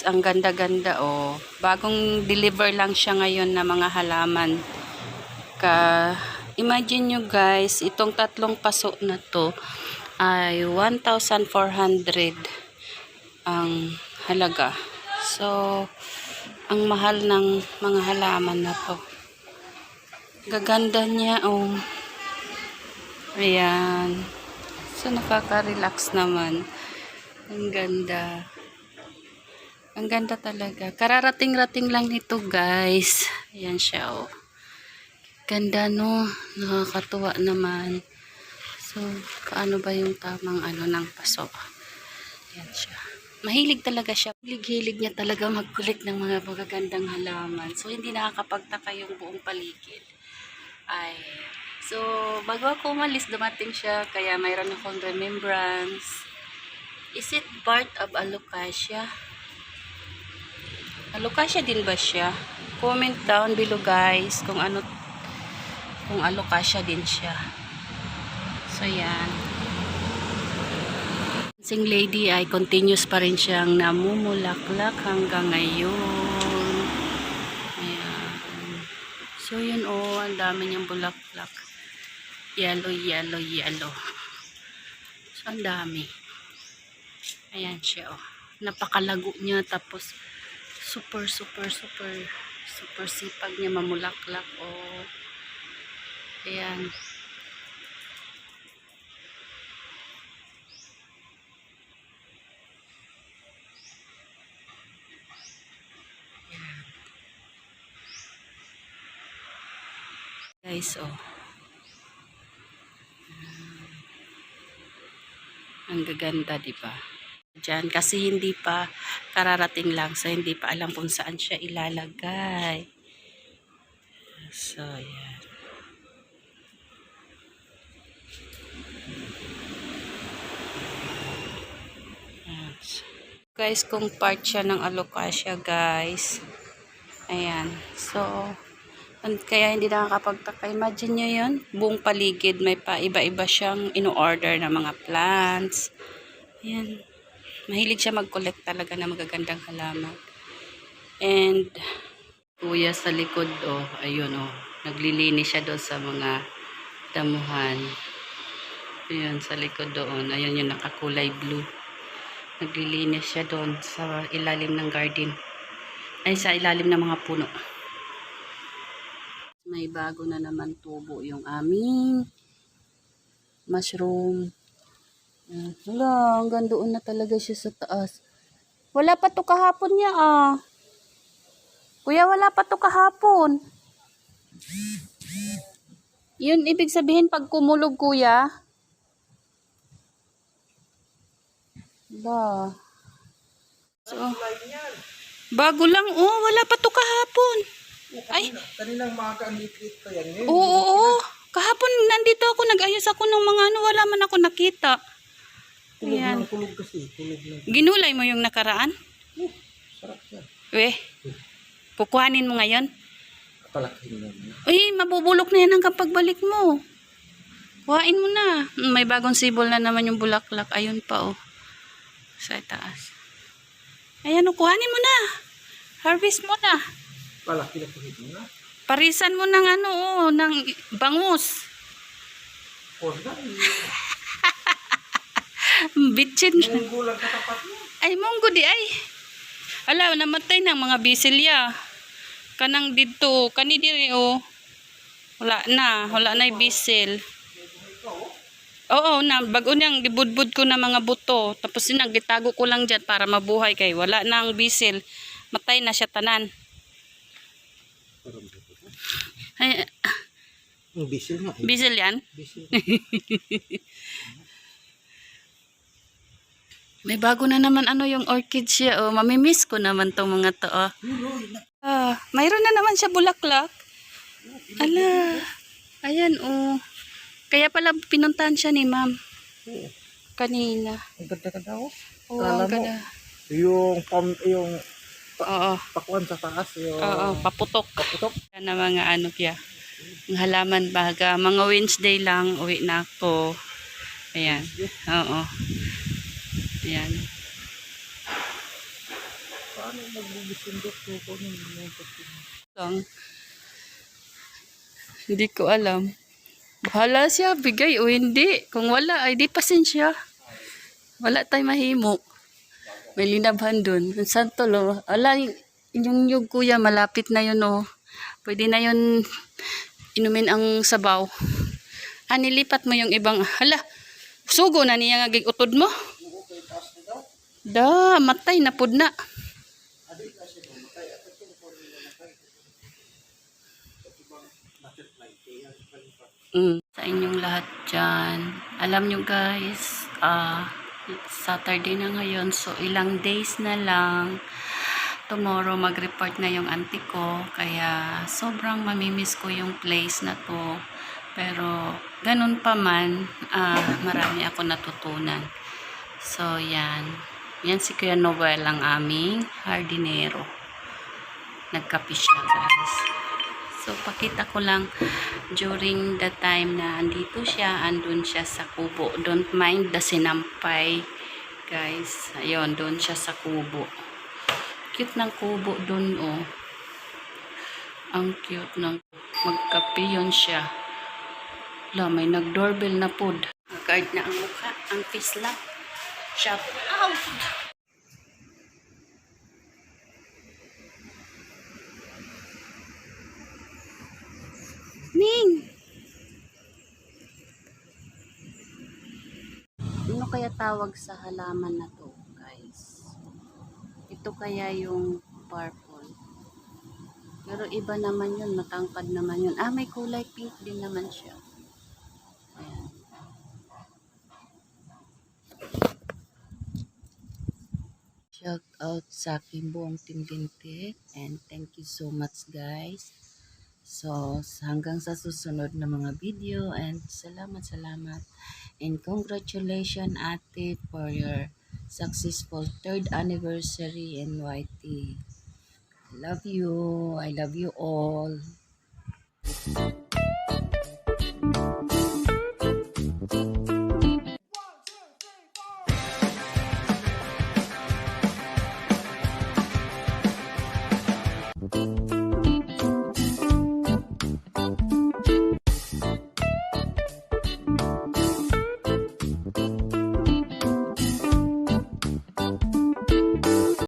guys, ang ganda-ganda oh. Bagong deliver lang siya ngayon na mga halaman. Imagine nyo guys, itong tatlong paso na to ay 1,400 ang halaga. So, ang mahal ng mga halaman na to. Gaganda niya oh. Ayan. So, nakaka-relax naman. Ang ganda. Ang ganda talaga. Kararating-rating lang nito guys. Ayan siya oh. Ganda no. Nakakatuwa naman. So, kaano ba yung tamang ano ng paso? Ayan siya. Mahilig talaga siya. Hilig-hilig niya talaga mag-collect ng mga magagandang halaman. So, hindi nakakapagtaka yung buong paligid. Ay, so, bago ako umalis, dumating siya. Kaya mayroon akong remembrance. Is it part of alocasia? Alocasia din ba siya? Comment down below guys kung ano, kung alocasia din siya. So, yan. Dancing lady ay continuous pa rin siyang namumulaklak hanggang ngayon. Ayan. So, yun oh, ang dami niyang bulaklak. Yellow, yellow, yellow. So, ang dami. Ayan siya oh. Napakalago niya tapos super sipag niya mamulaklak oh. Ayan. Guys oh. Ang gaganda, di ba? Diyan kasi hindi pa kararating lang, so hindi pa alam kung saan siya ilalagay. So, yan. Guys, kung part siya ng alocasia, guys. Ayan. So, kaya hindi nakakapagtaka. Imagine nyo yun, buong paligid may pa iba-iba siyang ino-order na mga plants. Ayan. Mahilig siya mag-collect talaga ng magagandang halaman. And, kuya sa likod, oh, ayun, oh. Naglilinis siya doon sa mga damuhan. Ayun, sa likod doon. Ayun yung nakakulay blue. Naglilinis siya doon sa ilalim ng garden. Ay, sa ilalim ng mga puno. May bago na naman tubo yung aming mushroom. Wala, hanggang doon na talaga siya sa taas. Wala pa to kahapon niya ah. Kuya, wala pa to kahapon. Yun, ibig sabihin pag kumulog kuya. Wala. So, bago lang oh, wala pa to kahapon. Ay, kaninang maga ang lit-lit pa yan. oo. Kahapon nandito ako, nag-ayos ako ng mga ano, wala man ako nakita. Ayan. Kulog kasi. Kulog ng... Ginulay mo yung nakaraan? Sarap yan. Weh, kukuhanin mo ngayon? Kapalakin mo. Uy, mabubulok na yan hanggang pagbalik mo. Kuhain mo na. May bagong sibol na naman yung bulaklak. Ayun pa oh. Sa taas. Ayan oh, kuhanin mo na. Harvest mo na. Palaki na pahit mo na. Parisan mo ng ano oh, ng bangus. Orda. Bitchin. Munggo lang katapat mo. Ay, munggo di ay. Ala, namatay ng mga bisilya. Kanang dito, kani diri oh. Wala na yung bisil. Oo, na bago niyang gibudbud ko na mga buto. Tapos gitago ko lang diyan para mabuhay kay wala na ang bisil. Matay na siya tanan. Ay, Bisil nga. bisil yan? Bisil. May bago na naman ano yung orchid siya. Oh, mamimiss ko naman tong mga to. Oh. Mayroon na naman siya bulaklak. Ala. Ayan oh. Kaya pala pinuntahan siya ni ma'am. Kanina. Ang ganda-ganda oh. Oo, Kala ang mo, ganda. yung Oo. pakuan sa taas. Yung Oo, paputok. paputok. Yan na mga ano kaya. Ang halaman baga. Mga Wednesday lang, uwi na ako. Ayan. Oo. Ayan. paano magbibisindot ko kung ano yung Lang. Hindi ko alam. Bahala siya, bigay o hindi. Kung wala, ay di pasensya. Wala tayo mahimo. May linabhan dun. Ang santo lo. Ala, yung kuya, malapit na yun oh. Pwede na yun inumin ang sabaw. Nilipat mo yung ibang, hala, sugo na niya nga utod mo. Da, matay na pud na. Sa inyong lahat dyan. Alam nyo guys, Saturday na ngayon. So, ilang days na lang. Tomorrow, mag-report na yung auntie ko. Kaya, sobrang mamimiss ko yung place na to. Pero, ganun pa man, marami ako natutunan. So, yan. Yan si Kuya Noel, ang aming hardinero. Nagkape siya, guys. So, pakita ko lang during the time na andito siya, andun siya sa kubo. Don't mind the sinampay, guys. Ayun, doon siya sa kubo. Cute ng kubo doon, oh. Ang cute ng magkape yun siya. Wala, may nag-doorbell na pod. Guard na ang mukha, ang face lang. Shout out! Ning! Ano kaya tawag sa halaman na to, guys? Ito kaya yung purple. Pero iba naman yun, matangkad naman yun. May kulay pink din naman siya. Ayan. Shout out sa aking buong Team Lintik. And thank you so much, guys. So, hanggang sa susunod na mga video and salamat. And congratulations ate for your successful 3rd anniversary in YT. I love you all.